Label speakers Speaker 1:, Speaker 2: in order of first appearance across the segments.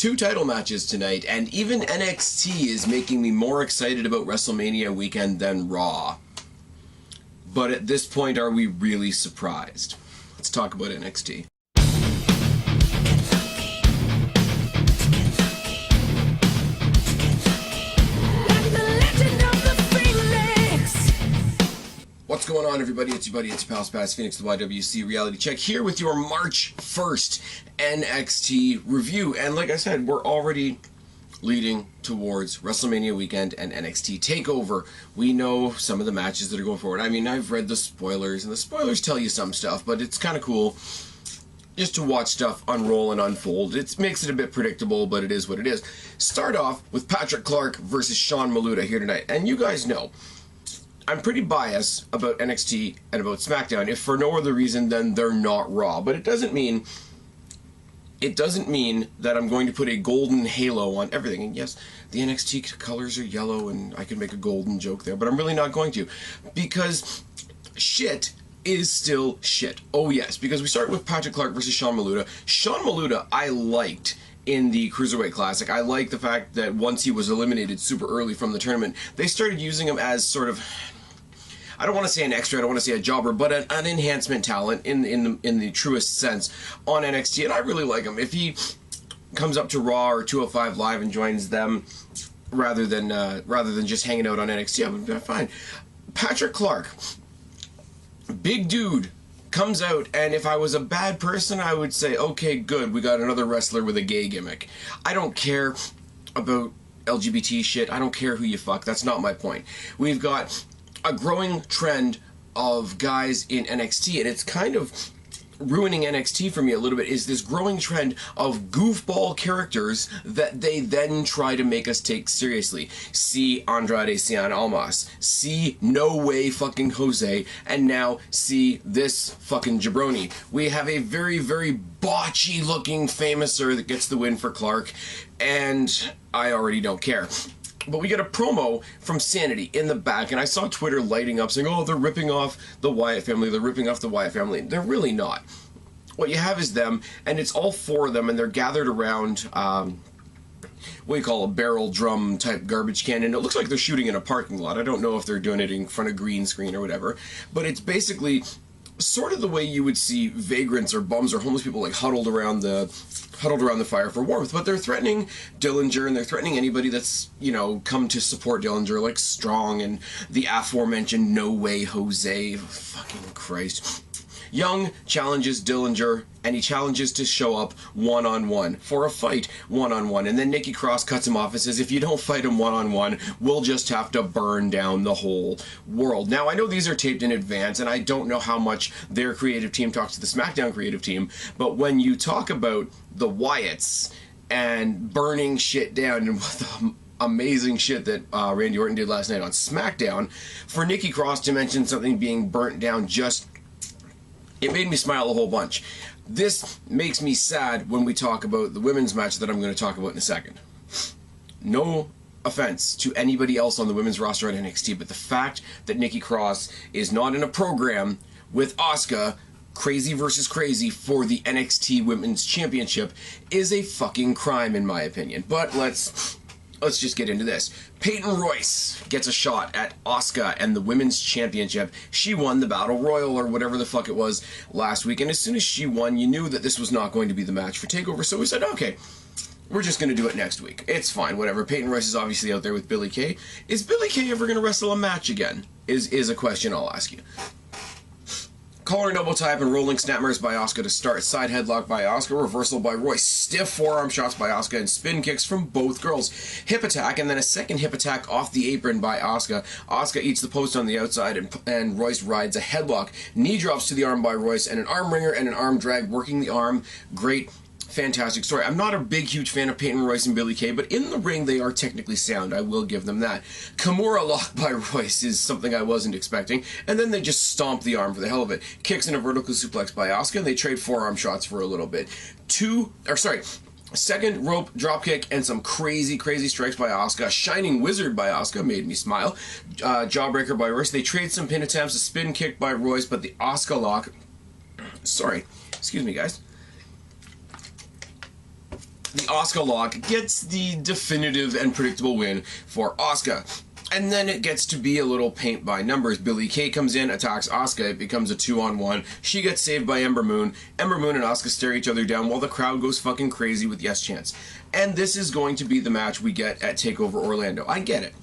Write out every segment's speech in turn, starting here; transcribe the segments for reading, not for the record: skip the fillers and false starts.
Speaker 1: 2 title matches tonight, and even NXT is making me more excited about WrestleMania weekend than Raw. But at this point, are we really surprised? Let's talk about NXT. What's going on, everybody? It's your buddy, it's your pal, Spaz Phoenix, the YWC Reality Check, here with your March 1st NXT review. And like I said, we're already leading towards WrestleMania weekend and NXT TakeOver. We know some of the matches that are going forward. I mean, I've read the spoilers, and the spoilers tell you some stuff, but it's kind of cool just to watch stuff unroll and unfold. It makes it a bit predictable, but it is what it is. Start off with Patrick Clark versus Sean Maluta here tonight. And you guys know, I'm pretty biased about NXT and about SmackDown, if for no other reason than they're not Raw. But it doesn't mean that I'm going to put a golden halo on everything. And yes, the NXT colors are yellow, and I can make a golden joke there, but I'm really not going to, because shit is still shit. Oh yes, because we start with Patrick Clark versus Sean Maluta. Sean Maluta, I liked in the Cruiserweight Classic. I like the fact that once he was eliminated super early from the tournament, they started using him as sort of, I don't want to say an extra, I don't want to say a jobber, but an enhancement talent in the truest sense on NXT, and I really like him. If he comes up to Raw or 205 Live and joins them rather than just hanging out on NXT, I'm fine. Patrick Clark, big dude, comes out, and if I was a bad person, I would say, okay, good, we got another wrestler with a gay gimmick. I don't care about LGBT shit. I don't care who you fuck. That's not my point. We've got a growing trend of guys in NXT, and it's kind of ruining NXT for me a little bit, is this growing trend of goofball characters that they then try to make us take seriously. See Andrade Cien Almas, see No Way fucking Jose, and now see this fucking jabroni. We have a very, very botchy looking Famouser that gets the win for Clark, and I already don't care. But we get a promo from Sanity in the back, and I saw Twitter lighting up saying, oh, they're ripping off the Wyatt family, they're ripping off the Wyatt family. They're really not. What you have is them, and it's all 4 of them, and they're gathered around, what do you call a barrel drum type garbage can, and it looks like they're shooting in a parking lot. I don't know if they're doing it in front of green screen or whatever, but it's basically sort of the way you would see vagrants or bums or homeless people like huddled around the fire for warmth. But they're threatening Dillinger, and they're threatening anybody that's, you know, come to support Dillinger, like Strong and the aforementioned No Way Jose. Fucking Christ. Young challenges Dillinger, and he challenges to show up one-on-one for a fight one-on-one, and then Nikki Cross cuts him off and says, if you don't fight him one-on-one, we'll just have to burn down the whole world. Now, I know these are taped in advance, and I don't know how much their creative team talks to the SmackDown creative team, but when you talk about the Wyatts and burning shit down and what the amazing shit that Randy Orton did last night on SmackDown, for Nikki Cross to mention something being burnt down, it made me smile a whole bunch. This makes me sad when we talk about the women's match that I'm going to talk about in a second. No offense to anybody else on the women's roster at NXT, but the fact that Nikki Cross is not in a program with Asuka, crazy versus crazy, for the NXT Women's Championship is a fucking crime in my opinion. But let's just get into this. Peyton Royce gets a shot at Asuka and the Women's Championship. She won the Battle Royal or whatever the fuck it was last week, and as soon as she won, you knew that this was not going to be the match for TakeOver, so we said, okay, we're just going to do it next week. It's fine, whatever. Peyton Royce is obviously out there with Billie Kay. Is Billie Kay ever going to wrestle a match again? Is a question I'll ask you. Collar and elbow tie-up and rolling snappers by Asuka to start. Side headlock by Asuka, reversal by Royce, stiff forearm shots by Asuka, and spin kicks from both girls. Hip attack, and then a second hip attack off the apron by Asuka. Asuka eats the post on the outside, and Royce rides a headlock. Knee drops to the arm by Royce, and an arm wringer and an arm drag working the arm. Great. Fantastic story. I'm not a big, huge fan of Peyton Royce and Billie Kay, but in the ring they are technically sound. I will give them that. Kimura lock by Royce is something I wasn't expecting, and then they just stomp the arm for the hell of it. Kicks and a vertical suplex by Asuka, and they trade forearm shots for a little bit. Second rope dropkick and some crazy, crazy strikes by Asuka. Shining Wizard by Asuka made me smile. Jawbreaker by Royce. They trade some pin attempts. A spin kick by Royce, but the Asuka lock... Sorry. Excuse me, guys. The Asuka lock gets the definitive and predictable win for Asuka. And then it gets to be a little paint by numbers. Billie Kay comes in, attacks Asuka. It becomes a 2-on-1. She gets saved by Ember Moon. Ember Moon and Asuka stare each other down while the crowd goes fucking crazy with yes chants. And this is going to be the match we get at TakeOver Orlando. I get it.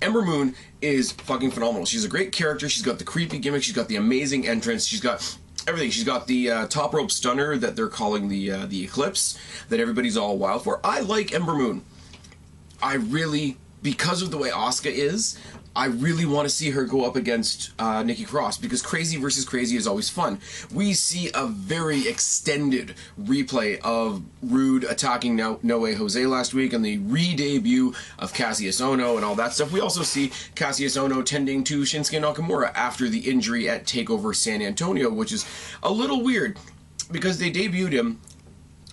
Speaker 1: Ember Moon is fucking phenomenal. She's a great character. She's got the creepy gimmick. She's got the amazing entrance. She's got everything. She's got the top rope stunner that they're calling the Eclipse that everybody's all wild for. I like Ember Moon. Because of the way Asuka is, I really want to see her go up against Nikki Cross, because crazy versus crazy is always fun. We see a very extended replay of Rude attacking No Way Jose last week and the re-debut of Cassius Ohno and all that stuff. We also see Cassius Ohno tending to Shinsuke Nakamura after the injury at TakeOver San Antonio, which is a little weird because they debuted him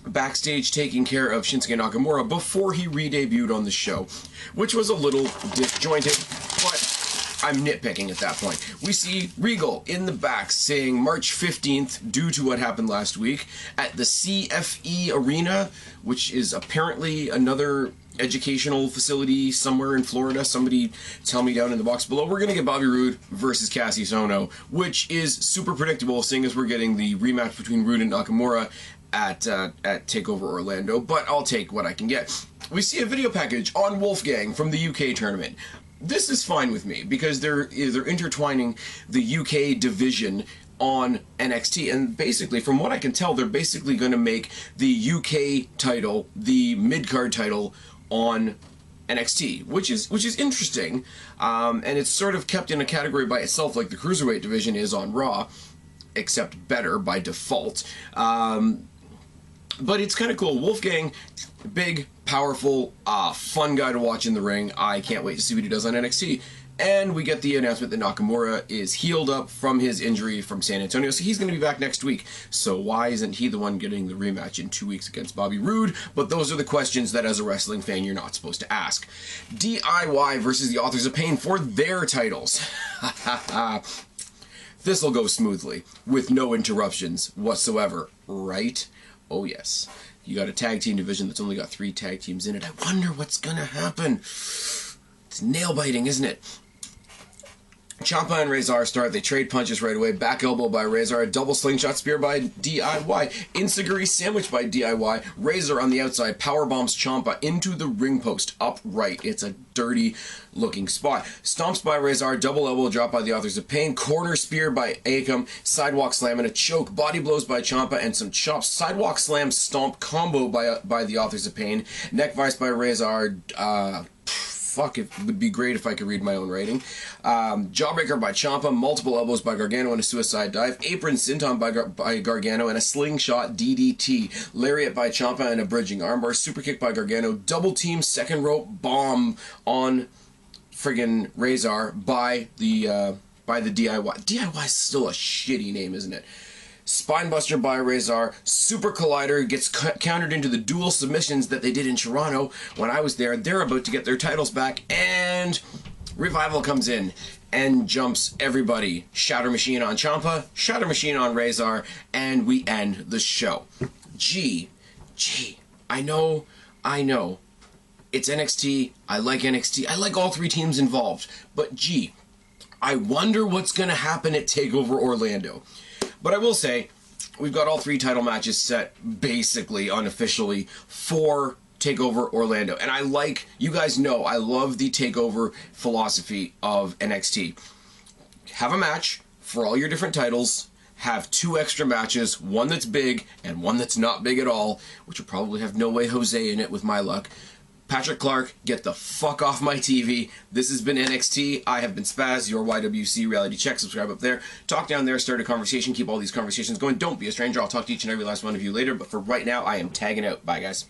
Speaker 1: backstage taking care of Shinsuke Nakamura before he re-debuted on the show, which was a little disjointed, but I'm nitpicking at that point. We see Regal in the back saying March 15th, due to what happened last week, at the CFE Arena, which is apparently another educational facility somewhere in Florida. Somebody tell me down in the box below. We're going to get Bobby Roode versus Cassius Ohno, which is super predictable, seeing as we're getting the rematch between Roode and Nakamura at TakeOver Orlando, but I'll take what I can get. We see a video package on Wolfgang from the UK tournament. This is fine with me because they're intertwining the UK division on NXT, and basically, from what I can tell, they're basically going to make the UK title the mid-card title on NXT, which is interesting, and it's sort of kept in a category by itself, like the Cruiserweight division is on Raw, except better by default. But it's kind of cool. Wolfgang, big, powerful, fun guy to watch in the ring. I can't wait to see what he does on NXT. And we get the announcement that Nakamura is healed up from his injury from San Antonio, so he's going to be back next week. So why isn't he the one getting the rematch in 2 weeks against Bobby Roode? But those are the questions that, as a wrestling fan, you're not supposed to ask. DIY versus the Authors of Pain for their titles. This'll go smoothly, with no interruptions whatsoever, right? Oh yes. You got a tag team division that's only got 3 tag teams in it. I wonder what's gonna happen. It's nail-biting, isn't it? Ciampa and Rezar start. They trade punches right away. Back elbow by Rezar. Double slingshot spear by DIY. Enziguri sandwich by DIY. Razor on the outside. Power bombs Ciampa into the ring post. Upright. It's a dirty looking spot. Stomps by Rezar. Double elbow drop by the Authors of Pain. Corner spear by Akam. Sidewalk slam and a choke. Body blows by Ciampa and some chops. Sidewalk slam stomp combo by the Authors of Pain. Neck vice by Rezar. Fuck, it would be great if I could read my own writing. Jawbreaker by Ciampa, multiple elbows by Gargano and a suicide dive, apron senton by Gargano and a slingshot DDT, lariat by Ciampa and a bridging armbar, super kick by Gargano, double team second rope bomb on friggin' Rezar by the DIY. DIY is still a shitty name, isn't it? Spinebuster by Rezar, Super Collider gets countered into the dual submissions that they did in Toronto when I was there. They're about to get their titles back, and Revival comes in and jumps everybody. Shatter Machine on Ciampa, Shatter Machine on Rezar, and we end the show. Gee, I know, it's NXT, I like NXT, I like all 3 teams involved, but gee, I wonder what's going to happen at TakeOver Orlando. But I will say, we've got all 3 title matches set, basically, unofficially, for TakeOver Orlando. And you guys know, I love the TakeOver philosophy of NXT. Have a match for all your different titles, have 2 extra matches, one that's big and one that's not big at all, which will probably have No Way Jose in it with my luck. Patrick Clark, get the fuck off my TV. This has been NXT. I have been Spaz, your YWC reality check. Subscribe up there. Talk down there. Start a conversation. Keep all these conversations going. Don't be a stranger. I'll talk to each and every last one of you later. But for right now, I am tagging out. Bye, guys.